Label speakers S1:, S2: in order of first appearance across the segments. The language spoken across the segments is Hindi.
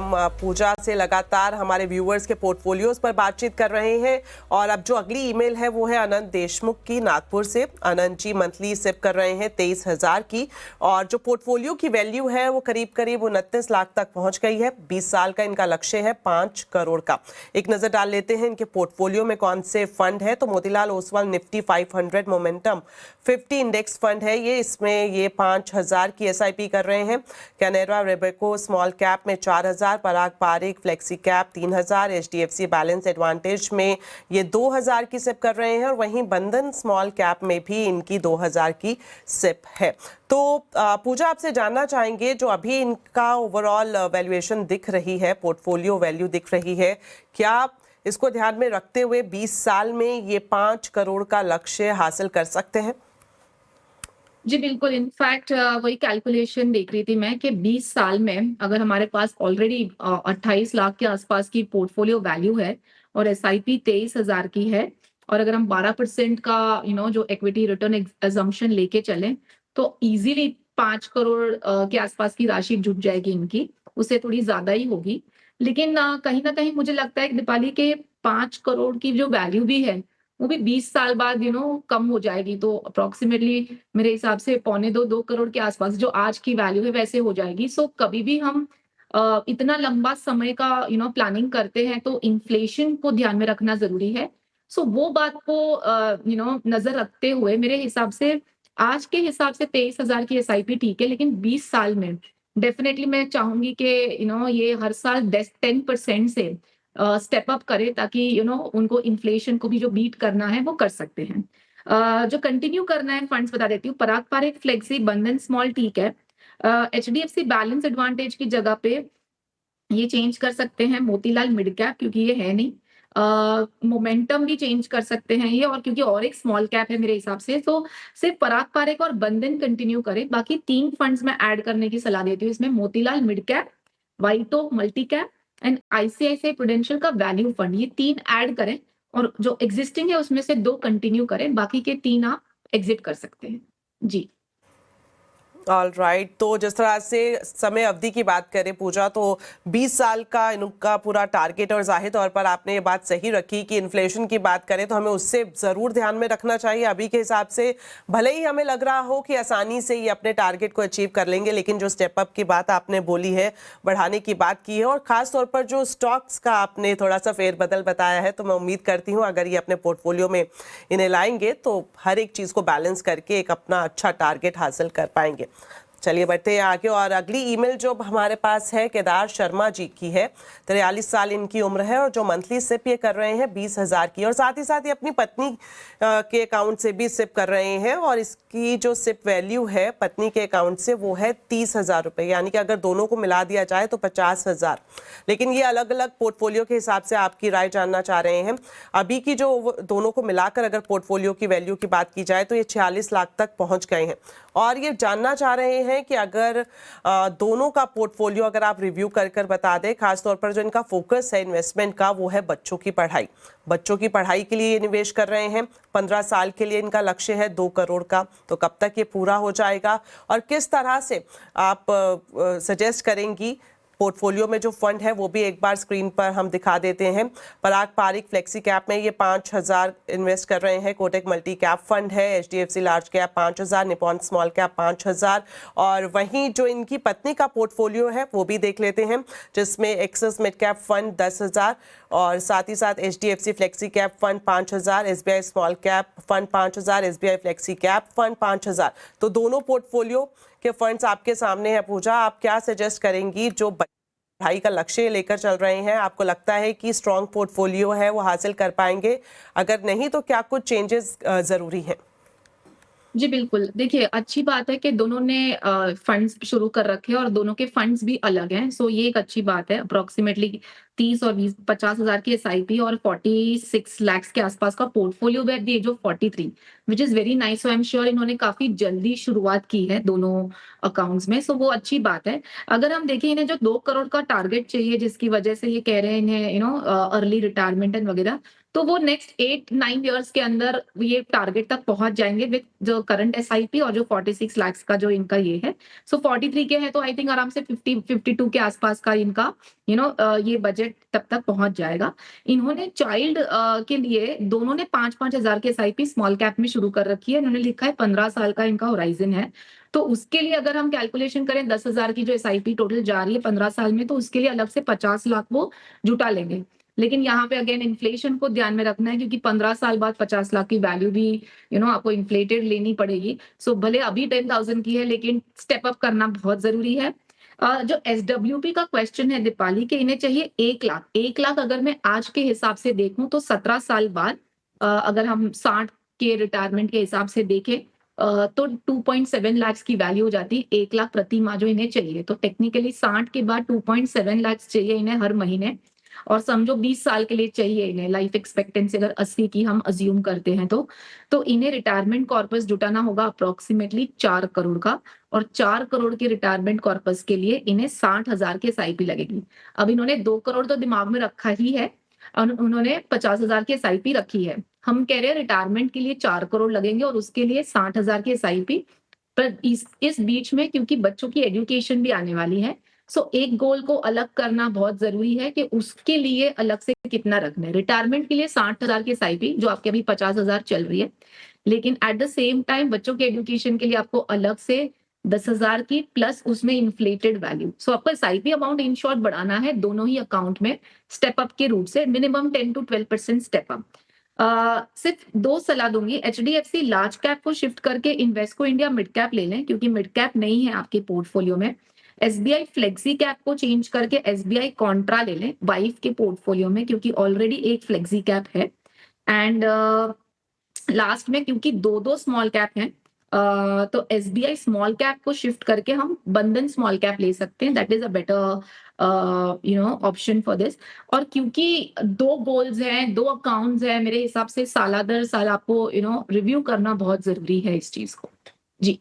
S1: हम पूजा से लगातार हमारे व्यूअर्स के पोर्टफोलियोज पर बातचीत कर रहे हैं और अब जो अगली ईमेल है वो है अनंत देशमुख की नागपुर से। अनंत जी मंथली सिप कर रहे हैं 23,000 की और जो पोर्टफोलियो की वैल्यू है वो करीब करीब 29 लाख तक पहुंच गई है। 20 साल का इनका लक्ष्य है 5 करोड़ का। एक नजर डाल लेते हैं इनके पोर्टफोलियो में कौन से फंड है। तो Motilal Oswal Nifty 500 momentum 50 index fund है ये, इसमें ये 5,000 की SIP कर रहे हैं। कैनेरा रेबेको स्मॉल कैप में 4,000, Parag Parikh flexi cap 3,000, HDFC balance advantage में ये 2,000 की सिप कर रहे हैं और वहीं बंधन स्मॉल कैप में भी इनकी 2,000 की सिप है। तो पूजा आपसे जानना चाहेंगे जो अभी इनका ओवरऑल वैल्यूएशन दिख रही है, पोर्टफोलियो वैल्यू दिख रही है, क्या इसको ध्यान में रखते हुए 20 साल में ये 5 करोड़ का लक्ष्य हासिल कर सकते हैं?
S2: जी बिल्कुल, इनफैक्ट वही कैलकुलेशन देख रही थी मैं कि 20 साल में अगर हमारे पास ऑलरेडी 28 लाख के आसपास की पोर्टफोलियो वैल्यू है और SIP 23,000 की है और अगर हम 12% का जो इक्विटी रिटर्न अजम्पशन लेके चलें तो इजीली 5 करोड़ के आसपास की राशि जुट जाएगी इनकी, उससे थोड़ी ज्यादा ही होगी। लेकिन कहीं ना कहीं मुझे लगता है कि दीपाली के 5 करोड़ की जो वैल्यू भी है वो भी 20 साल बाद कम हो जाएगी। तो अप्रोक्सीमेटली मेरे हिसाब से 2.25-2 करोड़ के आसपास जो आज की वैल्यू है वैसे हो जाएगी। सो कभी भी हम इतना लंबा समय का प्लानिंग करते हैं तो इन्फ्लेशन को ध्यान में रखना जरूरी है। सो वो बात को नजर रखते हुए मेरे हिसाब से आज के हिसाब से 23,000 की SIP ठीक है, लेकिन 20 साल में डेफिनेटली मैं चाहूंगी कि ये हर साल 10% से स्टेप अप करे ताकि उनको इन्फ्लेशन को भी जो बीट करना है वो कर सकते हैं। जो कंटिन्यू करना है फंड्स बता देती हूँ। पराग पारिक फ्लेक्सी बंधन स्मॉल ठीक है। HDFC बैलेंस एडवांटेज की जगह पे ये चेंज कर सकते हैं मोतीलाल मिड कैप, क्योंकि ये है नहीं। मोमेंटम भी चेंज कर सकते हैं ये, और क्योंकि और एक स्मॉल कैप है मेरे हिसाब से, तो सिर्फ पराग पारिक और बंधन कंटिन्यू करें। बाकी 3 फंड्स में ऐड करने की सलाह देती हूँ इसमें, Motilal mid cap, WhiteOak multi cap and ICICI Prudential का वैल्यू फंड। ये 3 ऐड करें और जो एग्जिस्टिंग है उसमें से 2 कंटिन्यू करें, बाकी के 3 आप एग्जिट कर सकते हैं। जी
S1: ऑल राइट, तो जिस तरह से समय अवधि की बात करें पूजा, तो 20 साल का इनका पूरा टारगेट और जाहिर तौर पर आपने ये बात सही रखी कि इन्फ्लेशन की बात करें तो हमें उससे ज़रूर ध्यान में रखना चाहिए। अभी के हिसाब से भले ही हमें लग रहा हो कि आसानी से ये अपने टारगेट को अचीव कर लेंगे, लेकिन जो स्टेप अप की बात आपने बोली है, बढ़ाने की बात की है, और ख़ास तौर पर जो स्टॉक्स का आपने थोड़ा सा फेरबदल बताया है, तो मैं उम्मीद करती हूँ अगर ये अपने पोर्टफोलियो में इन्हें लाएंगे तो हर एक चीज़ को बैलेंस करके एक अपना अच्छा टारगेट हासिल कर पाएंगे। चलिए बढ़ते हैं आगे और अगली ईमेल जो हमारे पास है केदार शर्मा जी की है। 43 साल इनकी उम्र है और जो मंथली सिप ये कर रहे हैं 20,000 की, और साथ ही साथ ये अपनी पत्नी के अकाउंट से भी सिप कर रहे हैं और इसकी जो सिप वैल्यू है पत्नी के अकाउंट से वो है 30,000 रुपये, यानी कि अगर दोनों को मिला दिया जाए तो 50,000। लेकिन ये अलग अलग पोर्टफोलियो के हिसाब से आपकी राय जानना चाह रहे हैं। अभी की जो दोनों को मिलाकर अगर पोर्टफोलियो की वैल्यू की बात की जाए तो ये 46 लाख तक पहुँच गए हैं और ये जानना चाह रहे हैं कि अगर दोनों का पोर्टफोलियो अगर आप रिव्यू कर बता दें, खासतौर पर जो इनका फोकस है इन्वेस्टमेंट का वो है बच्चों की पढ़ाई। बच्चों की पढ़ाई के लिए ये निवेश कर रहे हैं। 15 साल के लिए इनका लक्ष्य है 2 करोड़ का, तो कब तक ये पूरा हो जाएगा और किस तरह से आप सजेस्ट करेंगी? पोर्टफोलियो में जो फंड है वो भी एक बार स्क्रीन पर हम दिखा देते हैं। पराग पारिक फ्लेक्सी कैप में ये 5,000 इन्वेस्ट कर रहे हैं। कोटक मल्टी कैप फंड है। HDFC large cap 5,000, Nippon small cap 5,000, और वहीं जो इनकी पत्नी का पोर्टफोलियो है वो भी देख लेते हैं, जिसमें एक्सिस मिड कैप फंड 10,000 और साथ ही साथ HDFC flexi cap fund 5,000, SBI small cap fund 5,000, SBI flexi cap fund 5,000। तो दोनों पोर्टफोलियो के फंड्स आपके सामने है। पूजा, आप क्या सजेस्ट करेंगी? जो पढ़ाई का लक्ष्य लेकर चल रहे हैं, आपको लगता है कि स्ट्रॉन्ग पोर्टफोलियो है वो हासिल कर पाएंगे? अगर नहीं तो क्या कुछ चेंजेस जरूरी हैं?
S2: जी बिल्कुल, देखिए अच्छी बात है कि दोनों ने फंड्स शुरू कर रखे हैं और दोनों के फंड्स भी अलग हैं। सो ये एक अच्छी बात है। अप्रोक्सीमेटली 30 और 50,000 की SIP और 46 लाख के आसपास का पोर्टफोलियो भी at the age of 43, which is very nice. So I am sure इन्होंने काफी जल्दी शुरुआत की है दोनों अकाउंट्स में, सो वो अच्छी बात है। अगर हम देखें इन्हें जो 2 करोड़ का टारगेट चाहिए जिसकी वजह से ये कह रहे हैं इन्हें अर्ली रिटायरमेंट एंड वगैरह, तो वो नेक्स्ट 8-9 इयर्स के अंदर ये टारगेट तक पहुंच जाएंगे विद जो करंट एसआईपी और जो 46 लाख का जो इनका ये है। सो 43 के है तो आई थिंक आराम से 50-52 के आसपास का इनका ये बजट तब तक पहुंच जाएगा। इन्होंने चाइल्ड के लिए दोनों ने 5-5 हजार की एसआईपी स्मॉल कैप में शुरू कर रखी है। इन्होंने लिखा है 15 साल का इनका होराइजन है। तो उसके लिए अगर हम कैलकुलेशन करें 10,000 की जो एसआईपी टोटल जा रही है 15 साल में, तो उसके लिए अलग से 50 लाख वो जुटा लेंगे। लेकिन यहाँ पे अगेन इन्फ्लेशन को ध्यान में रखना है, क्योंकि 15 साल बाद 50 लाख की वैल्यू भी आपको इन्फ्लेटेड लेनी पड़ेगी। सो भले अभी 10,000 की है, लेकिन स्टेप अप करना बहुत जरूरी है। जो एसडब्ल्यूपी का क्वेश्चन है दीपाली के, इन्हें चाहिए 1 लाख। 1 लाख अगर मैं आज के हिसाब से देखूं तो 17 साल बाद अगर हम 60 के रिटायरमेंट के हिसाब से देखें तो 2.7 लाख की वैल्यू हो जाती है 1 लाख प्रति माह जो इन्हें चाहिए। तो टेक्निकली 60 के बाद 2.7 लाख चाहिए इन्हें हर महीने, और समझो 20 साल के लिए चाहिए इन्हें। लाइफ एक्सपेक्टेंसी अगर 80 की हम अज्यूम करते हैं तो इन्हें रिटायरमेंट कॉर्पस जुटाना होगा अप्रोक्सीमेटली 4 करोड़ का, और 4 करोड़ के रिटायरमेंट कॉर्पस के लिए इन्हें 60,000 की एसआईपी लगेगी। अब इन्होंने 2 करोड़ तो दिमाग में रखा ही है, उन्होंने 50,000 की एसआईपी रखी है। हम कह रहे हैं रिटायरमेंट के लिए 4 करोड़ लगेंगे और उसके लिए 60,000 की एसआईपी। पर इस बीच में क्योंकि बच्चों की एजुकेशन भी आने वाली है, सो एक गोल को अलग करना बहुत जरूरी है कि उसके लिए अलग से कितना रखना है। रिटायरमेंट के लिए 60,000 की एसआईपी जो आपके अभी 50,000 चल रही है, लेकिन एट द सेम टाइम बच्चों के एजुकेशन के लिए आपको अलग से 10,000 की प्लस उसमें इन्फ्लेटेड वैल्यू। सो आपको एसआईपी अमाउंट इन शॉर्ट बढ़ाना है दोनों ही अकाउंट में स्टेप अप के रूप से, मिनिमम 10 to 12% स्टेप अप। सिर्फ 2 सलाह दूंगी। एचडीएफसी लार्ज कैप को शिफ्ट करके इन्वेस्को इंडिया मिड कैप ले लें, क्योंकि मिड कैप नहीं है आपके पोर्टफोलियो में। एसबीआई फ्लेक्सी कैप को चेंज करके एसबीआई कॉन्ट्रा ले लें वाइफ के पोर्टफोलियो में, क्योंकि ऑलरेडी एक फ्लेक्सी कैप है। एंड लास्ट में क्योंकि 2 स्मॉल कैप हैं, तो एसबीआई स्मॉल कैप को शिफ्ट करके हम बंधन स्मॉल कैप ले सकते हैं। That is a better option for this. और क्योंकि 2 गोल्स हैं, 2 अकाउंट्स हैं, मेरे हिसाब से साल दर साल आपको रिव्यू करना बहुत जरूरी है इस चीज को। जी,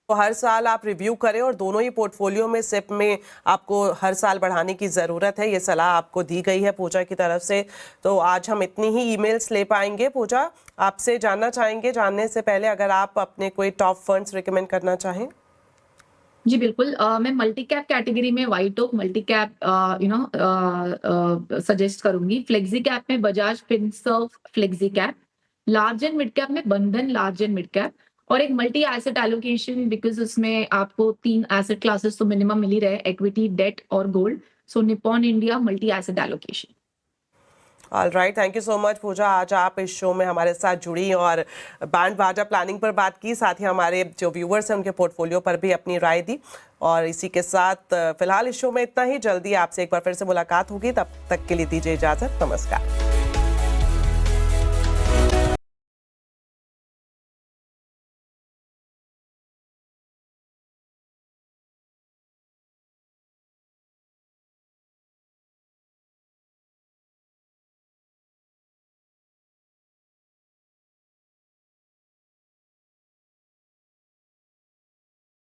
S1: तो हर साल आप रिव्यू करें और दोनों ही पोर्टफोलियो में सिप में आपको हर साल बढ़ाने की ज़रूरत है, ये सलाह आपको दी गई है पूजा की तरफ से। तो आज हम इतनी ही ईमेल्स ले पाएंगे। पूजा, आपसे जानना चाहेंगे, जानने से पहले अगर आप अपने कोई टॉप फंड्स रिकमेंड करना चाहें।
S2: जी बिल्कुल। मैं मल्टी कैप कैटेगरी में White Oak multi cap suggest करूंगी। फ्लेक्सी कैप में Bajaj Finserv flexi cap, large and mid cap में Bandhan large and mid cap, और एक मल्टी एसेट एलोकेशन, बिकॉज उसमें आपको 3 एसेट क्लासेस तो मिनिमम मिल ही रहे, इक्विटी, डेट और gold. So Nippon India multi asset allocation.
S1: All right, thank you so much Pooja. आज आप इस शो में हमारे साथ जुड़ी और बैंड बाजा प्लानिंग पर बात की, साथ ही हमारे जो व्यूवर्स हैं उनके पोर्टफोलियो पर भी अपनी राय दी। और इसी के साथ फिलहाल इस शो में इतना ही। जल्दी आपसे एक बार फिर से मुलाकात होगी, तब तक के लिए दीजिए इजाज़त। नमस्कार।